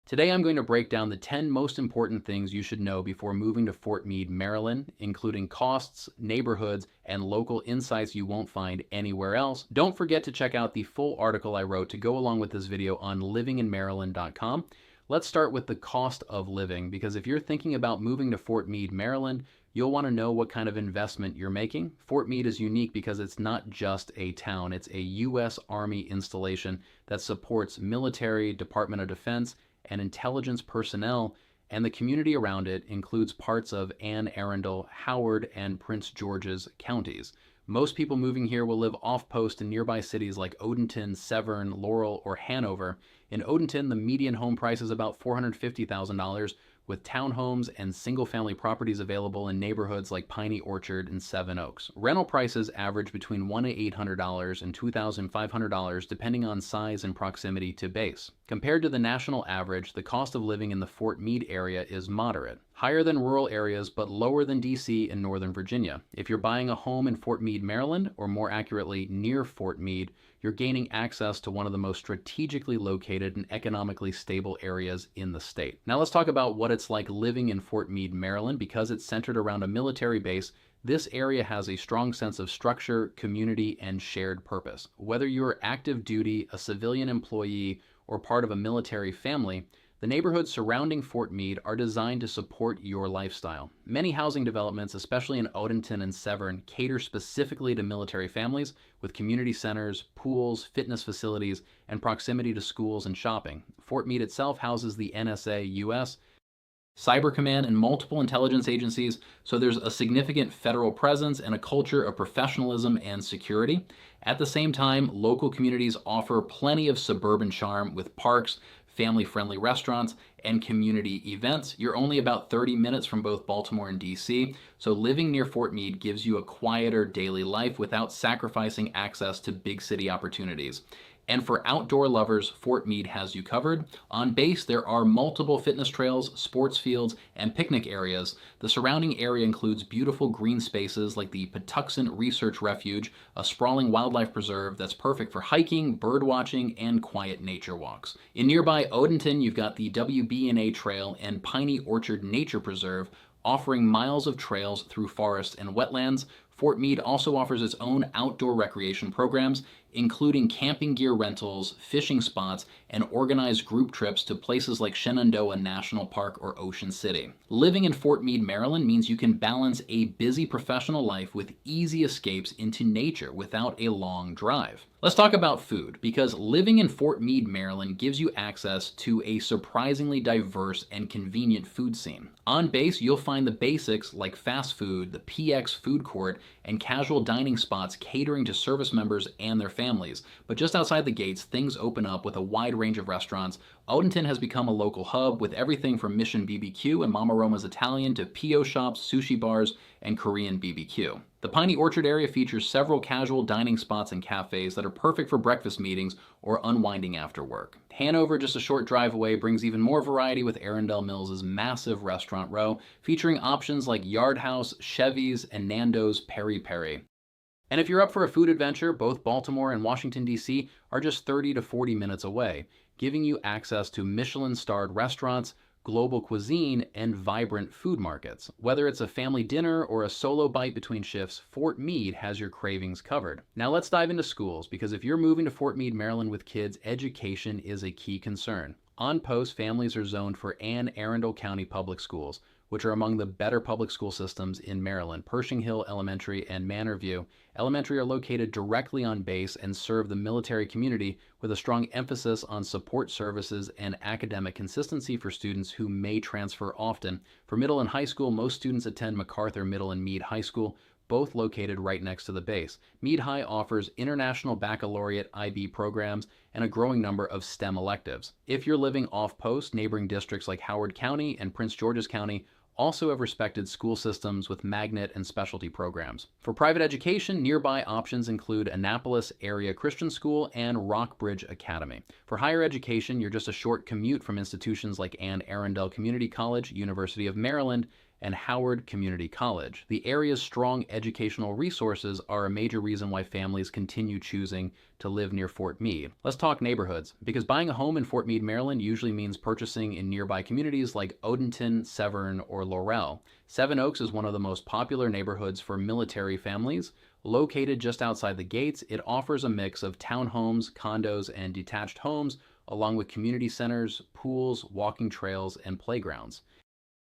Today I'm going to break down the 10 most important things you should know before moving to Fort Meade, Maryland, including costs, neighborhoods, and local insights you won't find anywhere else. Don't forget to check out the full article I wrote to go along with this video on livinginmaryland.com. Let's start with the cost of living, because if you're thinking about moving to Fort Meade, Maryland, you'll want to know what kind of investment you're making. Fort Meade is unique because it's not just a town, it's a U.S. Army installation that supports military, Department of Defense, and intelligence personnel, and the community around it includes parts of Anne Arundel, Howard, and Prince George's counties. Most people moving here will live off-post in nearby cities like Odenton, Severn, Laurel, or Hanover. In Odenton, the median home price is about $450,000, with townhomes and single-family properties available in neighborhoods like Piney Orchard and Seven Oaks. Rental prices average between $1,800 and $2,500 depending on size and proximity to base. Compared to the national average, the cost of living in the Fort Meade area is moderate, higher than rural areas but lower than DC and Northern Virginia. If you're buying a home in Fort Meade, Maryland, or more accurately near Fort Meade, you're gaining access to one of the most strategically located and economically stable areas in the state. Now let's talk about what it's like living in Fort Meade, Maryland. Because it's centered around a military base, this area has a strong sense of structure, community, and shared purpose. Whether you're active duty, a civilian employee, or part of a military family, the neighborhoods surrounding Fort Meade are designed to support your lifestyle. Many housing developments, especially in Odenton and Severn, cater specifically to military families with community centers, pools, fitness facilities, and proximity to schools and shopping. Fort Meade itself houses the NSA US, Cyber Command, and multiple intelligence agencies, so there's a significant federal presence and a culture of professionalism and security. At the same time, local communities offer plenty of suburban charm with parks, family-friendly restaurants, and community events. You're only about 30 minutes from both Baltimore and DC, so living near Fort Meade gives you a quieter daily life without sacrificing access to big city opportunities. And for outdoor lovers, Fort Meade has you covered. On base, there are multiple fitness trails, sports fields, and picnic areas. The surrounding area includes beautiful green spaces like the Patuxent Research Refuge, a sprawling wildlife preserve that's perfect for hiking, bird watching, and quiet nature walks. In nearby Odenton, you've got the WB&A Trail and Piney Orchard Nature Preserve, offering miles of trails through forests and wetlands. Fort Meade also offers its own outdoor recreation programs, including camping gear rentals, fishing spots, and organized group trips to places like Shenandoah National Park or Ocean City. Living in Fort Meade, Maryland means you can balance a busy professional life with easy escapes into nature without a long drive. Let's talk about food, because living in Fort Meade, Maryland gives you access to a surprisingly diverse and convenient food scene. On base, you'll find the basics like fast food, the PX food court, and casual dining spots catering to service members and their families. But just outside the gates, things open up with a wide range of restaurants. Odenton has become a local hub with everything from Mission BBQ and Mama Roma's Italian to P.O. shops, sushi bars, and Korean BBQ. The Piney Orchard area features several casual dining spots and cafes that are perfect for breakfast meetings or unwinding after work. Hanover, just a short drive away, brings even more variety with Arundel Mills' massive restaurant row, featuring options like Yard House, Chevy's, and Nando's Peri Peri. And if you're up for a food adventure, both Baltimore and Washington, D.C. are just 30 to 40 minutes away, giving you access to Michelin-starred restaurants, global cuisine, and vibrant food markets. Whether it's a family dinner or a solo bite between shifts, Fort Meade has your cravings covered. Now let's dive into schools, because if you're moving to Fort Meade, Maryland with kids, education is a key concern. On post, families are zoned for Anne Arundel County Public Schools, which are among the better public school systems in Maryland. Pershing Hill Elementary and Manor View Elementary are located directly on base and serve the military community with a strong emphasis on support services and academic consistency for students who may transfer often. For middle and high school, most students attend MacArthur Middle and Meade High School, both located right next to the base. Meade High offers International Baccalaureate IB programs and a growing number of STEM electives. If you're living off-post, neighboring districts like Howard County and Prince George's County also have respected school systems with magnet and specialty programs. For private education, nearby options include Annapolis Area Christian School and Rockbridge Academy. For higher education, you're just a short commute from institutions like Anne Arundel Community College, University of Maryland, and Howard Community College. The area's strong educational resources are a major reason why families continue choosing to live near Fort Meade. Let's talk neighborhoods, because buying a home in Fort Meade, Maryland usually means purchasing in nearby communities like Odenton, Severn, or Laurel. Seven Oaks is one of the most popular neighborhoods for military families. Located just outside the gates, it offers a mix of townhomes, condos, and detached homes, along with community centers, pools, walking trails, and playgrounds.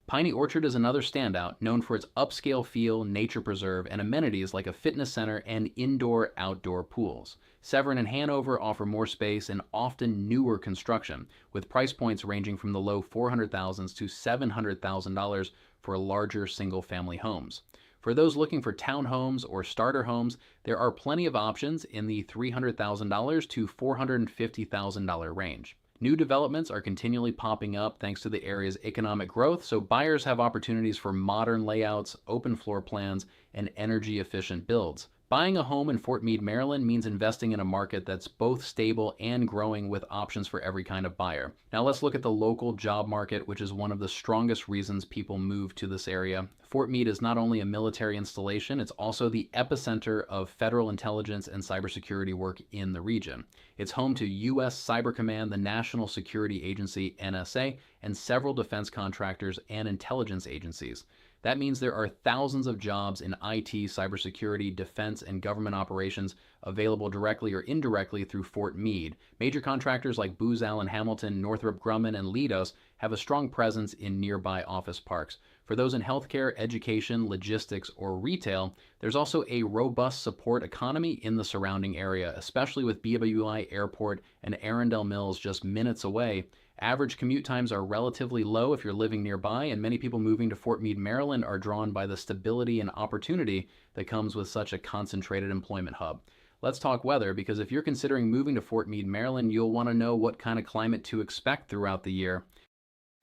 Piney Orchard is another standout, known for its upscale feel, nature preserve, and amenities like a fitness center and indoor-outdoor pools. Severn and Hanover offer more space and often newer construction, with price points ranging from the low $400,000s to $700,000 for larger single-family homes. For those looking for townhomes or starter homes, there are plenty of options in the $300,000 to $450,000 range. New developments are continually popping up thanks to the area's economic growth, so buyers have opportunities for modern layouts, open floor plans, and energy-efficient builds. Buying a home in Fort Meade, Maryland means investing in a market that's both stable and growing with options for every kind of buyer. Now let's look at the local job market, which is one of the strongest reasons people move to this area. Fort Meade is not only a military installation, it's also the epicenter of federal intelligence and cybersecurity work in the region. It's home to U.S. Cyber Command, the National Security Agency, NSA, and several defense contractors and intelligence agencies. That means there are thousands of jobs in IT, cybersecurity, defense, and government operations available directly or indirectly through Fort Meade. Major contractors like Booz Allen Hamilton, Northrop Grumman, and Leidos have a strong presence in nearby office parks. For those in healthcare, education, logistics, or retail, there's also a robust support economy in the surrounding area, especially with BWI Airport and Arundel Mills just minutes away. Average commute times are relatively low if you're living nearby, and many people moving to Fort Meade, Maryland are drawn by the stability and opportunity that comes with such a concentrated employment hub. Let's talk weather, because if you're considering moving to Fort Meade, Maryland, you'll want to know what kind of climate to expect throughout the year.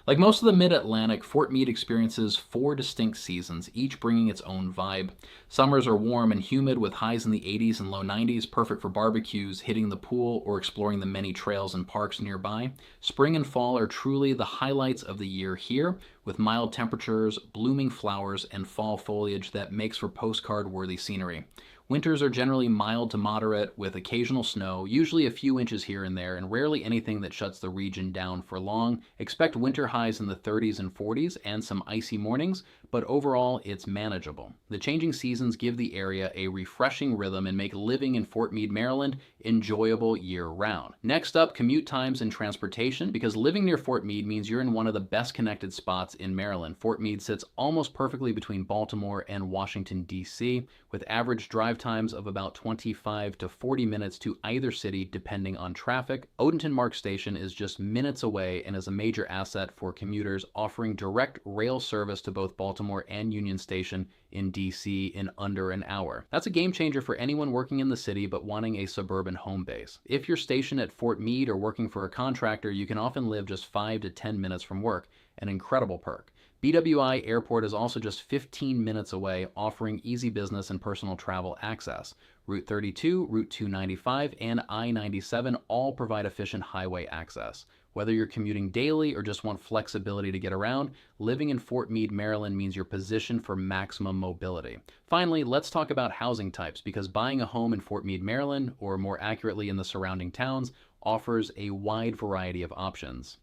Like most of the Mid-Atlantic, Fort Meade experiences 4 distinct seasons, each bringing its own vibe. Summers are warm and humid with highs in the 80s and low 90s, perfect for barbecues, hitting the pool, or exploring the many trails and parks nearby. Spring and fall are truly the highlights of the year here, with mild temperatures, blooming flowers, and fall foliage that makes for postcard-worthy scenery. Winters are generally mild to moderate, with occasional snow, usually a few inches here and there, and rarely anything that shuts the region down for long. Expect winter highs in the 30s and 40s and some icy mornings, but overall it's manageable. The changing seasons give the area a refreshing rhythm and make living in Fort Meade, Maryland enjoyable year-round. Next up, commute times and transportation, because living near Fort Meade means you're in one of the best connected spots in Maryland. Fort Meade sits almost perfectly between Baltimore and Washington, D.C., with average drive times of about 25 to 40 minutes to either city depending on traffic. Odenton Mark Station is just minutes away and is a major asset for commuters, offering direct rail service to both Baltimore and Union Station in DC in under an hour. That's a game changer for anyone working in the city but wanting a suburban home base. If you're stationed at Fort Meade or working for a contractor, you can often live just 5 to 10 minutes from work, an incredible perk. BWI Airport is also just 15 minutes away, offering easy business and personal travel access. Route 32, Route 295, and I-97 all provide efficient highway access. Whether you're commuting daily or just want flexibility to get around, living in Fort Meade, Maryland means you're positioned for maximum mobility. Finally, let's talk about housing types, because buying a home in Fort Meade, Maryland, or more accurately in the surrounding towns, offers a wide variety of options.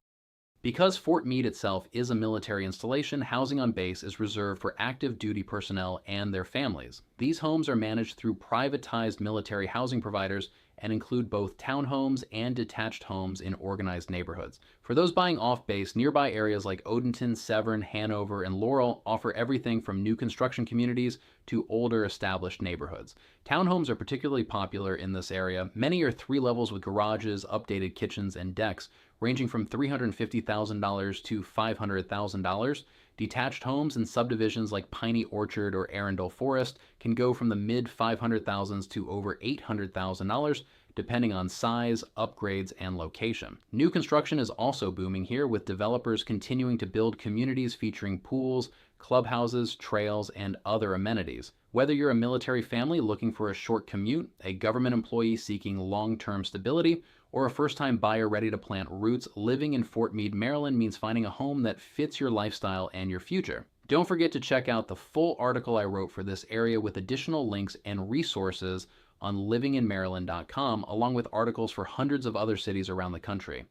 Because Fort Meade itself is a military installation, housing on base is reserved for active duty personnel and their families. These homes are managed through privatized military housing providers and include both townhomes and detached homes in organized neighborhoods. For those buying off base, nearby areas like Odenton, Severn, Hanover, and Laurel offer everything from new construction communities to older established neighborhoods. Townhomes are particularly popular in this area. Many are 3 levels with garages, updated kitchens, and decks, ranging from $350,000 to $500,000. Detached homes in subdivisions like Piney Orchard or Arundel Forest can go from the mid $500,000s to over $800,000, depending on size, upgrades, and location. New construction is also booming here, with developers continuing to build communities featuring pools, clubhouses, trails, and other amenities. Whether you're a military family looking for a short commute, a government employee seeking long-term stability, or a first-time buyer ready to plant roots, living in Fort Meade, Maryland means finding a home that fits your lifestyle and your future. Don't forget to check out the full article I wrote for this area with additional links and resources on livinginmaryland.com, along with articles for hundreds of other cities around the country.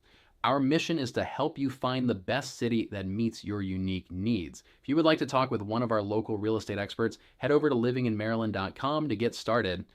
Our mission is to help you find the best city that meets your unique needs. If you would like to talk with one of our local real estate experts, head over to livinginmaryland.com to get started.